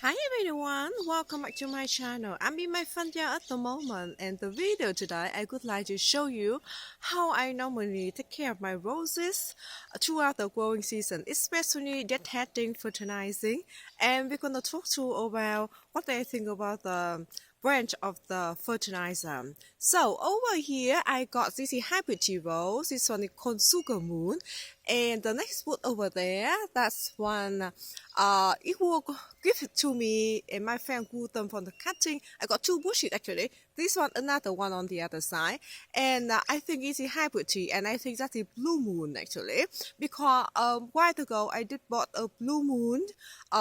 Hi everyone, welcome back to my channel. I'm in my front yard at the moment, and the video today I would like to show you how I normally take care of my roses throughout the growing season, especially deadheading, fertilizing, and we're gonna talk to about what I think about the branch of the fertilizer. So over here I got this hybrid tea rose. This one is called Sugar Moon, and the next wood over there, that's one it will give it to me and my friend grew them from the cutting. I got two bushes actually. This one, another one on the other side. And I think it's a hybrid tea, and I think that's a blue moon actually. Because a while ago I did bought a blue moon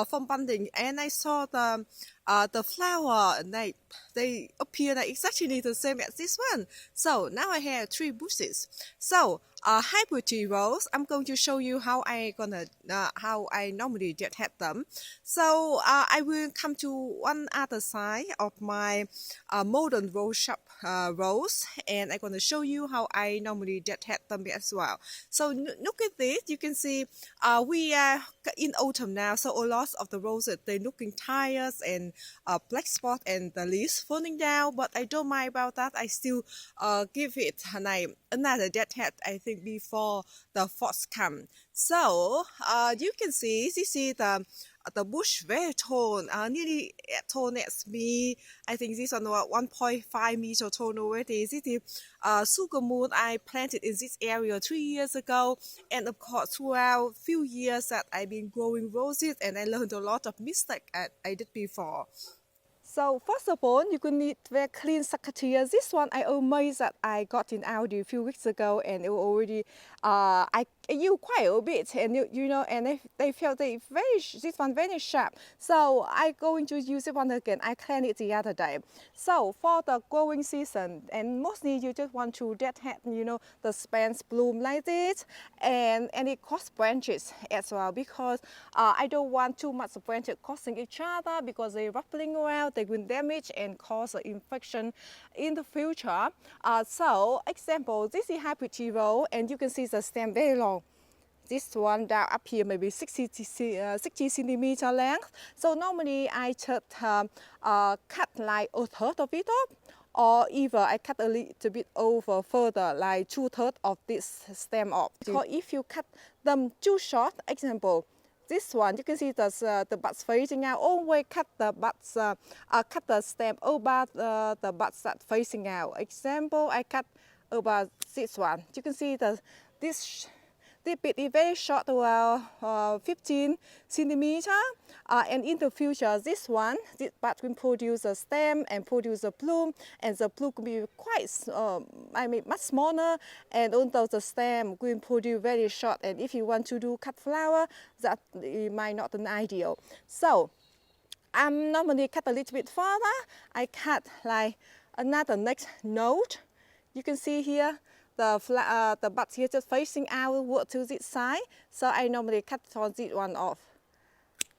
from Bunding, and I saw the flower, and they appear like exactly the same as this one. So now I have three bushes. So hybrid tea rose, I'm going to show you how I normally deadhead them. So I will come to one other side of my modern rose shop rose, and I'm going to show you how I normally deadhead them as well. So look at this, you can see we are in autumn now, so a lot of the roses, they're looking tired and black spot and the leaves falling down, but I don't mind about that. I still give it another deadhead, I think, before the frost come. So you can see, this is the bush very tall, nearly as tall as me. I think this one was 1.5 meter tall already. This is sugar moon I planted in this area 3 years ago, and of course throughout few years that I've been growing roses, and I learned a lot of mistakes I did before. So first of all, you could need very clean secateurs. This one I amazed that I got in Audi a few weeks ago, and it already I used quite a bit, and you know, and they felt this one very sharp. So I going to use it one again. I cleaned it the other day. So for the growing season, and mostly you just want to deadhead, you know, the spans bloom like this, and it cross branches as well, because I don't want too much branches crossing each other, because they're ruffling around, they will damage and cause an infection in the future. So example, this is hybrid tea roll, and you can see the stem very long. This one down up here maybe 60 centimeter length. So normally I just cut like a third of it off, or even I cut a little bit over further, like 2/3 of this stem off. Because if you cut them too short, example, this one, you can see the buds facing out. Always cut the buds, cut the stem over the buds that facing out. Example, I cut over this one. You can see this bit is very short, around 15 centimeter. And in the future, this bud will produce a stem and produce a bloom, and the bloom will be quite, much smaller, and although the stem will produce very short, and if you want to do cut flower, that might not be ideal. So I'm normally cut a little bit further. I cut like another next node. You can see here the buds here just facing outward to this side. So I normally cut from this one off.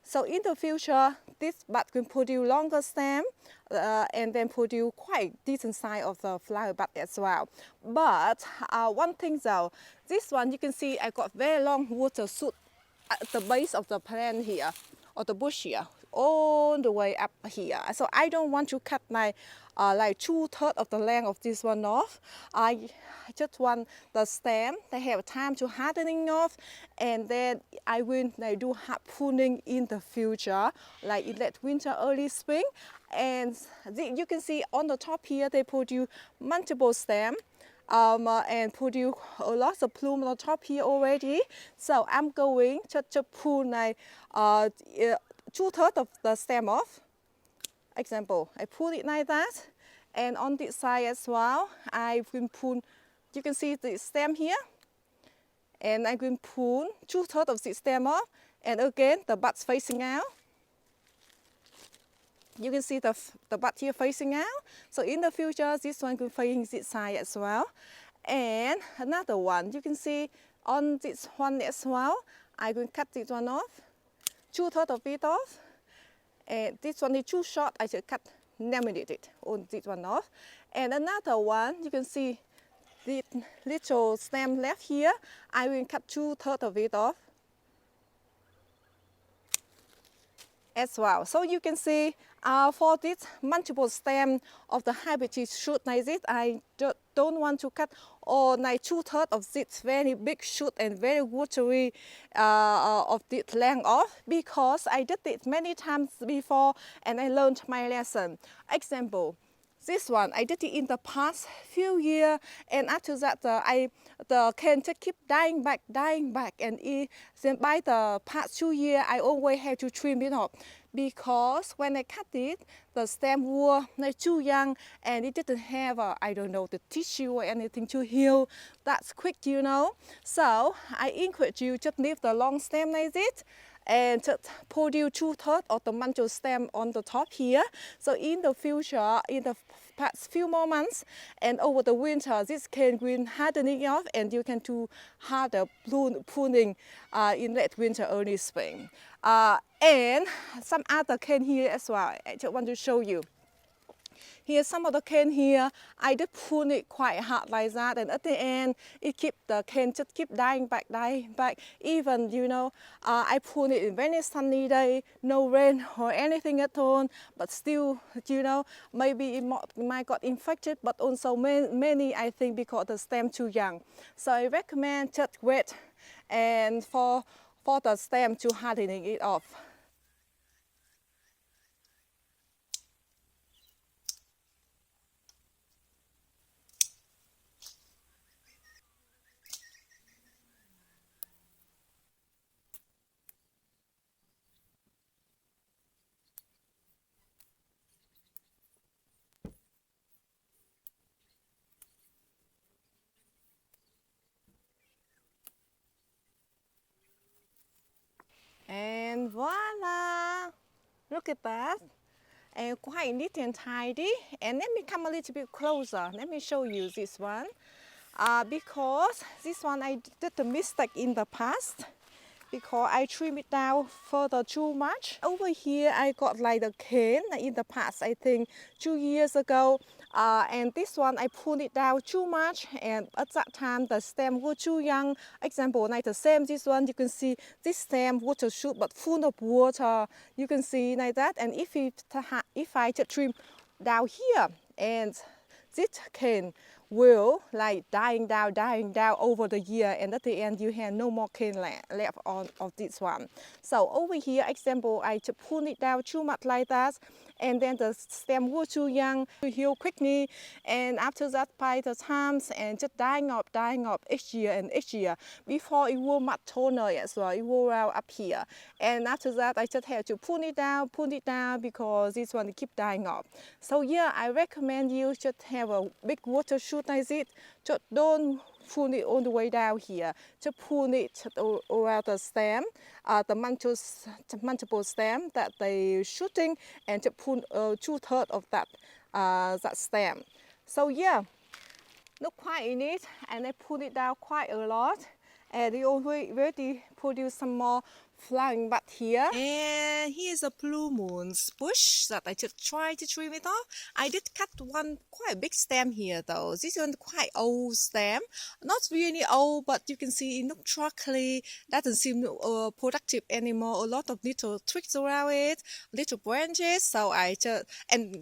So in the future, this bud will produce longer stem and then produce quite decent size of the flower bud as well. But one thing though, this one you can see I got very long water shoot at the base of the plant here, or the bush here, all the way up here. So I don't want to cut like 2/3 of the length of this one off. I just want the stem, they have time to hardening off, and then I will do hard pruning in the future, like in late winter, early spring. And you can see on the top here, they produce multiple stems. And produce a lot of plume on the top here already. So I'm going to prune like 2/3 of the stem off. Example, I pull it like that, and on this side as well, I will prune. You can see the stem here, and I will prune 2/3 of the stem off, and again the buds facing out. You can see the bud here facing out. So in the future, this one will face this side as well. And another one, you can see on this one as well, I will cut this one off, 2/3 of it off. And this one is too short, I should cut laminated on this one off. And another one, you can see the little stem left here, I will cut 2/3 of it off. as well. So you can see for this multiple stem of the hybrid tea shoot like this, I don't want to cut or like 2/3 of this very big shoot and very watery of this length off, because I did it many times before and I learned my lesson. Example, this one I did it in the past few years, and after that the cane just keep dying back, and then by the past 2 years I always have to trim it off, because when I cut it, the stem were like too young and it didn't have I don't know, the tissue or anything to heal that's quick, you know. So I encourage you just leave the long stem like this and just produce 2/3 of the mantle stem on the top here. So in the future, in the past few more months and over the winter, this cane will hardening off and you can do harder pruning in late winter, early spring. And some other cane here as well. I just want to show you. Here's some of the cane here. I did prune it quite hard like that, and at the end, the cane just keep dying back. Even, you know, I prune it in very sunny day, no rain or anything at all, but still, you know, maybe it might got infected, but also many, I think, because the stem too young. So I recommend just wait and for the stem to hardening it off. And voila! Look at that. And quite neat and tidy. And let me come a little bit closer. Let me show you this one. Because this one I did a mistake in the past, because I trim it down further too much. Over here I got like the cane in the past, I think 2 years ago. And this one I pruned it down too much, and at that time the stem were too young. Example, like the same this one, you can see this stem water shoot but full of water. You can see like that. And if I just trim down here, and this cane will like dying down over the year, and at the end you have no more cane left on of this one. So over here, example, I just pull it down too much like that, and then the stem was too young to heal quickly, and after that by the times and just dying up each year and each year. Before it was much taller as well, it was well up here, and after that I just had to pull it down because this one keep dying up. So yeah, I recommend you just have a big water shoot like this. Just don't pull it all the way down here. Just pull it around the stem, the multiple stem that they shooting, and just pull 2/3 of that stem. So yeah, look quite neat, and I pull it down quite a lot, and they already produce some more flowering bud here. And here's a blue moon's bush that I just tried to trim it off. I did cut one quite big stem here though. This is quite old stem. Not really old, but you can see it looks truckly. Doesn't seem productive anymore. A lot of little twigs around it, little branches. So I just, and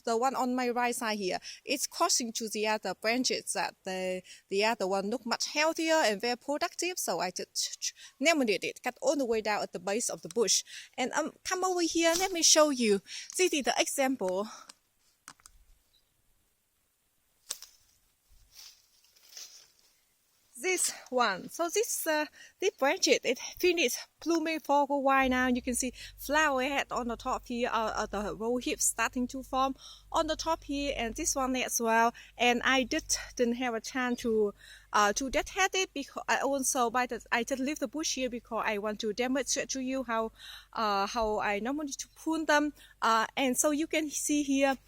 the one on my right side here, it's crossing to the other branches that the other one look much healthier and very productive. So I just named it, cut all the way down at the base of the bush. And come over here, let me show you. This is the example. This one. So this branches, it finished blooming for a while now. You can see flower head on the top here, the row hips starting to form on the top here, and this one as well. And I didn't have a chance to deadhead it, because I just leave the bush here because I want to demonstrate to you how I normally to prune them. And so you can see here.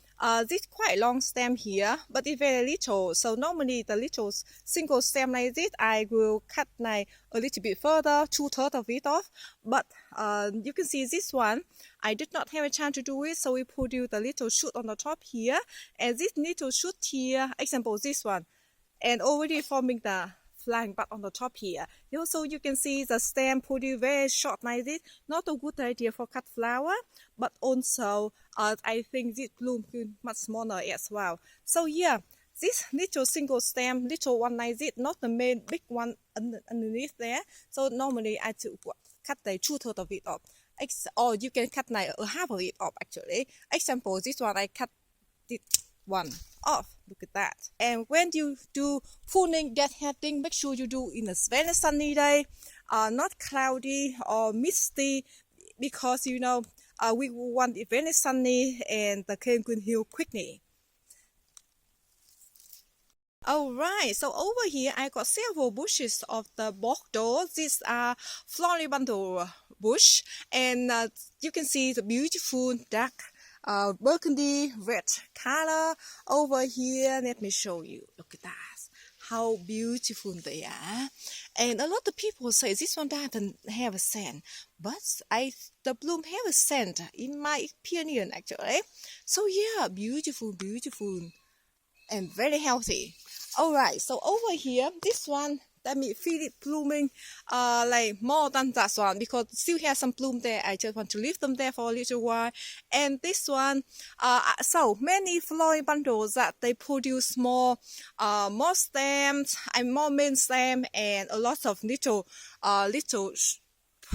This quite long stem here, but it's very little. So normally the little single stem like this, I will cut like a little bit further, 2/3 of it off. But you can see this one, I did not have a chance to do it, so we produce the little shoot on the top here, and this little shoot here, example this one, and already forming the flying bud on the top here. Also, you can see the stem produce very short like this. Not a good idea for cut flower, but also I think this bloom is much smaller as well. So yeah, this little single stem, little one like this, not the main big one underneath there. So normally I cut the 2/3 of it off. Or you can cut like half of it off actually. Example, this one I cut this one off. Look at that. And when you do pruning, deadheading, make sure you do in a very sunny day, not cloudy or misty, because you know we want it very sunny and the cane can heal quickly. Alright, so over here I got several bushes of the Bordeaux. These are Floribunda bush, and you can see the beautiful dark burgundy red color over here. Let me show you. Look at that, how beautiful they are. And a lot of people say this one doesn't have a scent, but the bloom have a scent in my opinion actually. So yeah, beautiful and very healthy. Alright, so over here, this one, let me feel it blooming like more than that one, because still has some bloom there. I just want to leave them there for a little while. And this one, so many floribundas that they produce more stems and more main stem, and a lot of little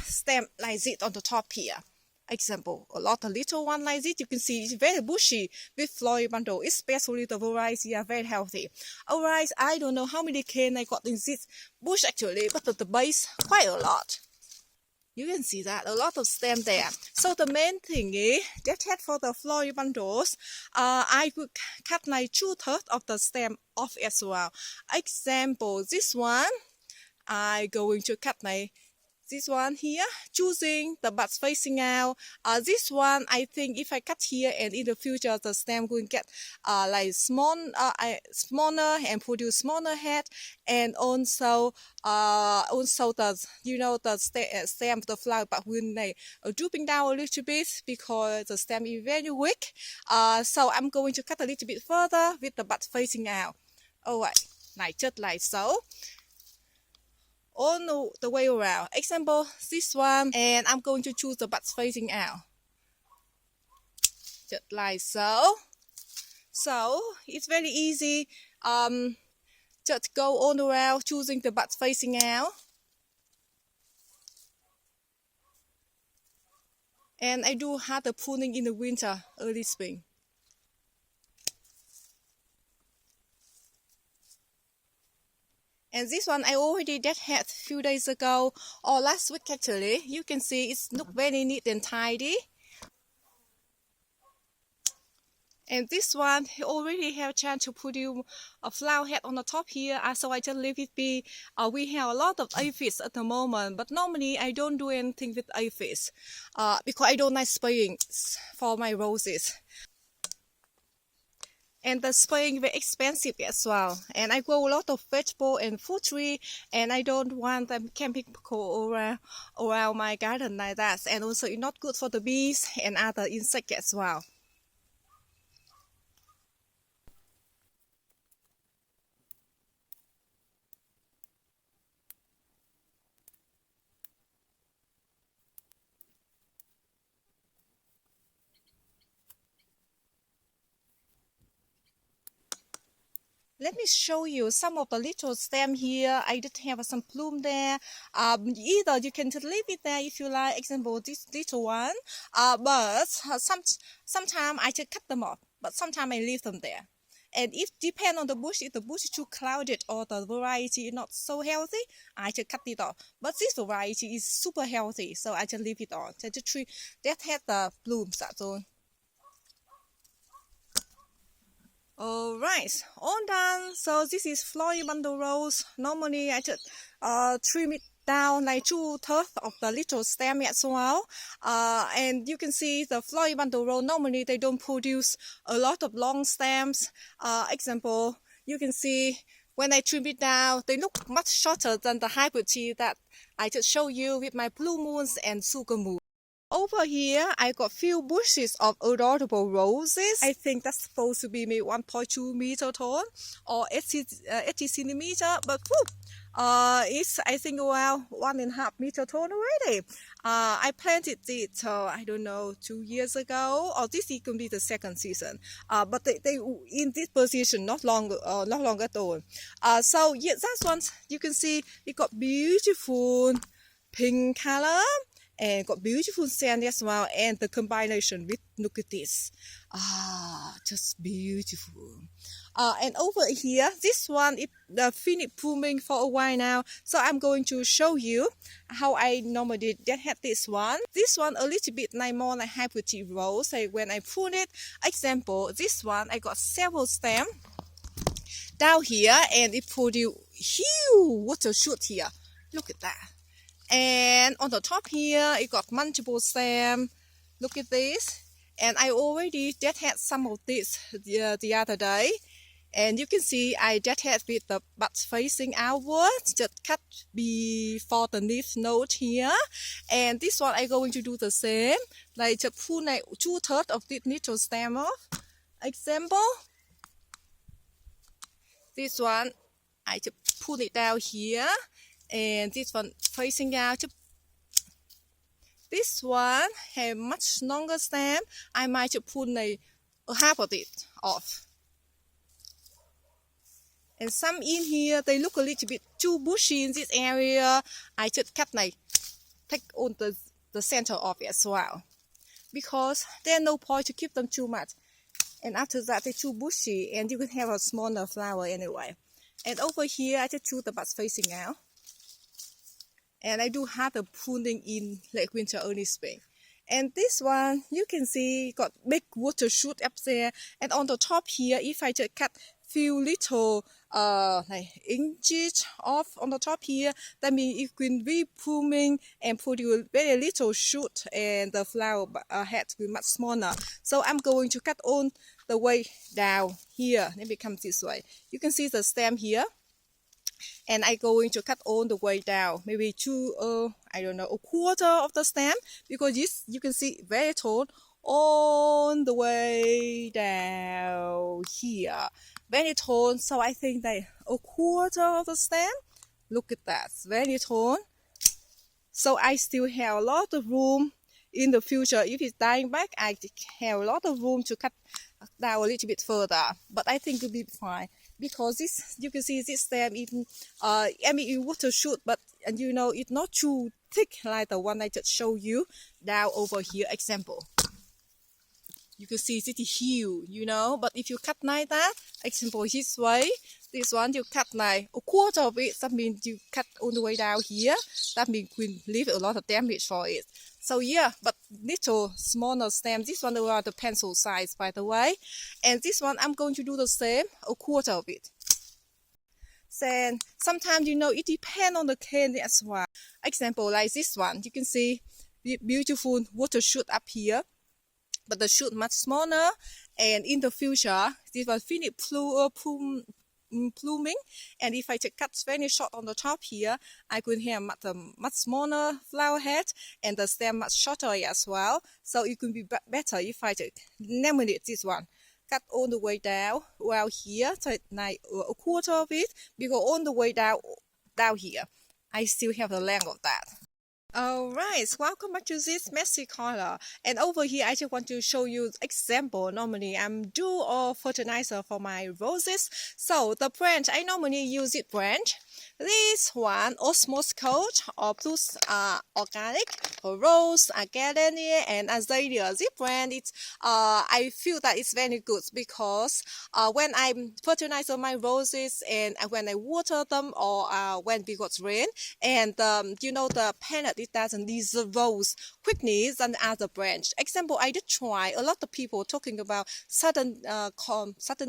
stem like this on the top here. Example, a lot of little one like this, you can see it's very bushy with floribunda, especially the variety are very healthy. Alright, I don't know how many cane I got in this bush actually, but at the base, quite a lot. You can see that, a lot of stem there. So the main thing is, that for the floribundas, I could cut like 2/3 of the stem off as well. Example, this one, I'm going to cut my this one here, choosing the buds facing out. This one, I think if I cut here and in the future the stem will get like smaller and produce smaller head, and also the the stem of the flower but will like drooping down a little bit because the stem is very weak. So I'm going to cut a little bit further with the buds facing out. Alright, like just like so. All the way around. Example, this one, and I'm going to choose the buds facing out. Just like so. So, it's very easy. Just go all around choosing the buds facing out. And I do have the pruning in the winter, early spring. And this one I already deadhead a few days ago, or last week actually. You can see it's look very neat and tidy. And this one already have a chance to produce a flower head on the top here, so I just leave it be. We have a lot of aphids at the moment, but normally I don't do anything with aphids because I don't like spraying for my roses. And the spraying very expensive as well. And I grow a lot of vegetable and fruit tree, and I don't want them chemical around my garden like that. And also it's not good for the bees and other insects as well. Let me show you some of the little stem here. I did have some bloom there. Either you can just leave it there if you like. Example, this little one. But sometimes I just cut them off. But sometimes I leave them there. And if depend on the bush, if the bush is too clouded or the variety is not so healthy, I just cut it off. But this variety is super healthy, so I just leave it on. So the tree that had the blooms at all. Alright, all done. So this is floribunda rose. Normally I just trim it down like 2/3 of the little stem as well. And you can see the floribunda rose, normally they don't produce a lot of long stems. Example, you can see when I trim it down, they look much shorter than the hybrid tea that I just showed you with my blue moons and sugar moon. Over here, I got few bushes of adorable roses. I think that's supposed to be maybe 1.2 meter tall or 80 centimeter, but whoop, It's I think around 1.5 meter tall already. I planted it I don't know 2 years ago, or this is going to be the second season. But they in this position not long at all. So yeah, that's one you can see it got beautiful pink color and got beautiful sand as well, and the combination with look at this, just beautiful. And over here, this one is finished blooming for a while now, so I'm going to show you how I normally had this one. This one a little bit like more like hybrid tea rose. So when I prune it, example, this one I got several stems down here, and it produced huge water shoot here. Look at that. And on the top here, it got multiple stems. Look at this. And I already had some of this the other day. And you can see I just had with the buds facing outwards, just cut before the leaf node here. And this one I'm going to do the same, like just pull like 2/3 of this little stem off. Example, this one I just pull it down here, and this one facing out. This one have much longer stem. I might just pull like half of it off. And some in here, they look a little bit too bushy in this area. I just cut like, take on the center of it as well. Because there's no point to keep them too much. And after that, they're too bushy, and you can have a smaller flower anyway. And over here, I just choose the buds facing out. And I do have the pruning in late winter, early spring. And this one, you can see, got big water shoot up there. And on the top here, if I just cut few little like inches off on the top here, that means it can be pruning and produce very little shoot, and the flower head will be much smaller. So I'm going to cut on the way down here. Let me come this way. You can see the stem here. And I'm going to cut all the way down, maybe I don't know, a quarter of the stem, because this you can see very tall on the way down here, very tall. So I think that a quarter of the stem, look at that, very tall. So I still have a lot of room in the future. If it's dying back, I have a lot of room to cut down a little bit further, but I think it'll be fine. Because this, you can see this stem in, it water shoot, but and you know it's not too thick like the one I just showed you down over here. Example, you can see it's huge, you know. But if you cut like that, example this way, this one you cut like a quarter of it. That means you cut all the way down here. That means we leave a lot of damage for it. So yeah, but little smaller stem. This one around the pencil size, by the way. And this one I'm going to do the same, a quarter of it. Then sometimes, you know, it depends on the cane as well. Example like this one, you can see beautiful water shoot up here, but the shoot much smaller. And in the future, this will finish pluming, and if I just cut very short on the top here, I could have much smaller flower head, and the stem much shorter as well. So it could be better if I just laminate this one, cut all the way down well here, so like a quarter of it, because all the way down here, I still have the length of that. Alright, welcome back to this messy color. And over here, I just want to show you example. Normally, I'm do all fertilizer for my roses. So the brand, I normally use it brand. This one, Osmos Coat or Plus Organic, Rose, Gardenia, and Azalea. This brand, it's I feel that it's very good because when I fertilize my roses and when I water them, or when we got rain, and you know the pellet, it doesn't dissolve quickly than other brands. Example, I did try. A lot of people talking about sudden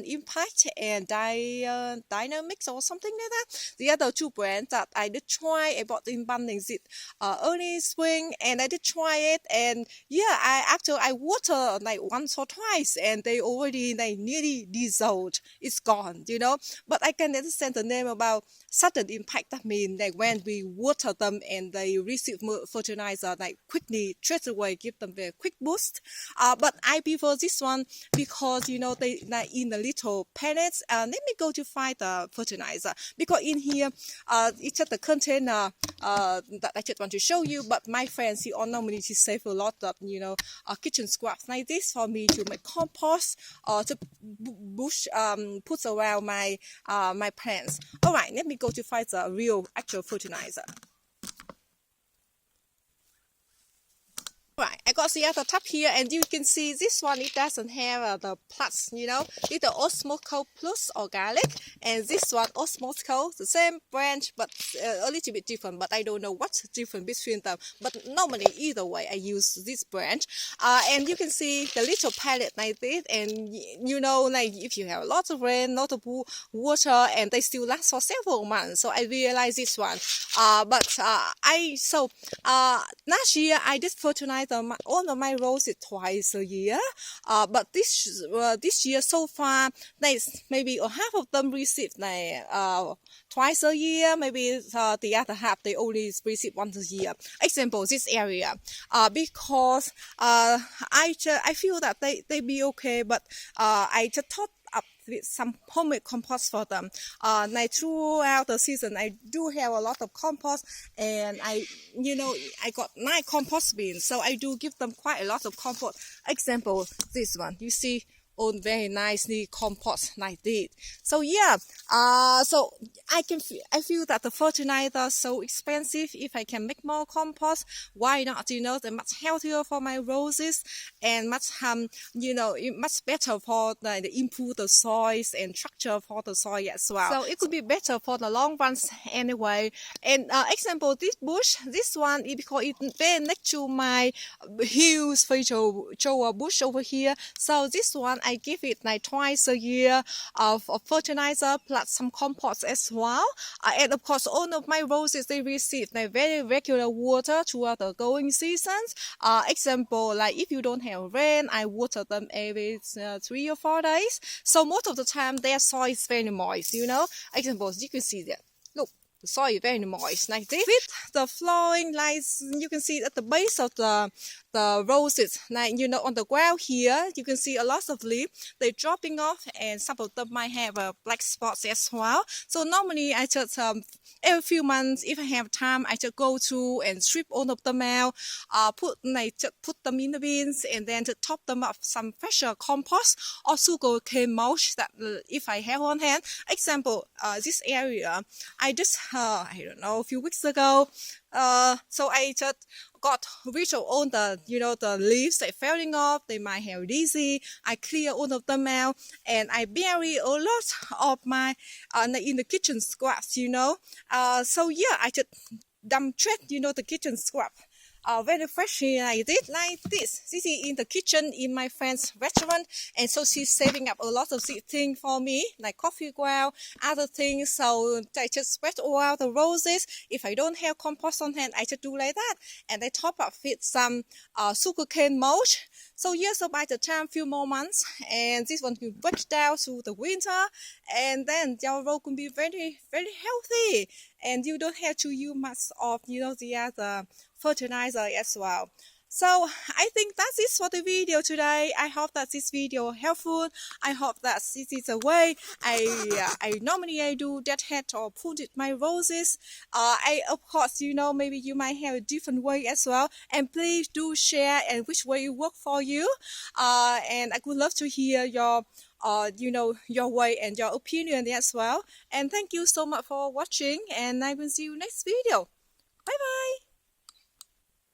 impact and dynamics or something like that. The other two brands that I did try, I bought in bundles it early spring, and I did try it, and yeah, after I water like once or twice, and they already like nearly dissolved. It's gone, you know. But I can understand the name about sudden impact. That means like when we water them and they receive fertilizer like quickly, straight away, give them a quick boost. But I prefer this one because they like in the little pellets. Let me go to find the fertilizer because in here, it's just the container that I just want to show you. But my friends, you all normally to save a lot of kitchen scraps like this for me to make compost or to put around my my plants. All right, let me go to find the real actual fertilizer. Right, I got the other tub here, and you can see this one, it doesn't have the plus, it's the Osmoco Plus Organic, and this one Osmoco, the same branch, but a little bit different, but I don't know what's different between them, but normally either way I use this branch, and you can see the little pellet like this, and like if you have a lot of rain, lot of water, and they still last for several months, so I realized this one, last year I did fertilize all of my roses twice a year, but this year so far, maybe half of them received twice a year. Maybe the other half they only receive once a year. Example, this area, because I feel that they be okay, but I just thought up with some homemade compost for them. Throughout the season, I do have a lot of compost, and I got 9 compost bins, so I do give them quite a lot of compost. Example, this one, you see, all very nicely compost like this. So yeah, so I feel that the fertilizer is so expensive. If I can make more compost, why not? They're much healthier for my roses, and much much better for the improve the soils and structure for the soil as well. So it could be better for the long runs anyway. And example, this bush, this one, because it's very next to my huge vegetable bush over here. So this one I give it like twice a year of fertilizer plus some compost as well. And of course, all of my roses, they receive like very regular water throughout the growing seasons. Example, like if you don't have rain, I water them every 3 or 4 days. So most of the time, their soil is very moist, Example, you can see that. Look. The soil is very moist like this. With the flowering lines, you can see at the base of the roses, like on the ground here, you can see a lot of leaves. They're dropping off, and some of them might have black spots as well. So normally I just every few months, if I have time, I just go through and strip all of them out, put them in the bins, and then to top them up some fresher compost or sugar cane mulch that if I have on hand. Example, this area, I just I don't know, a few weeks ago, so I just got rid of all the the leaves that falling off. They might have dizzy. I clear all of them out, and I bury a lot of my in the kitchen scraps. So yeah, I just dump straight the kitchen scrap. Very freshly like this. This is in the kitchen in my friend's restaurant, and so she's saving up a lot of things for me, like coffee ground, other things. So I just spread all out the roses. If I don't have compost on hand, I just do like that, and I top up with some sugarcane mulch. So yeah, so by the time few more months, and this one will break down through the winter, and then your row can be very, very healthy, and you don't have to use much of the other fertilizer as well. So I think that's it for the video today. I hope that this video helpful. I hope that this is a way I normally do deadhead or pruned my roses. Of course, maybe you might have a different way as well. And please do share and which way it work for you. And I would love to hear your your way and your opinion as well. And thank you so much for watching, and I will see you next video. Bye bye.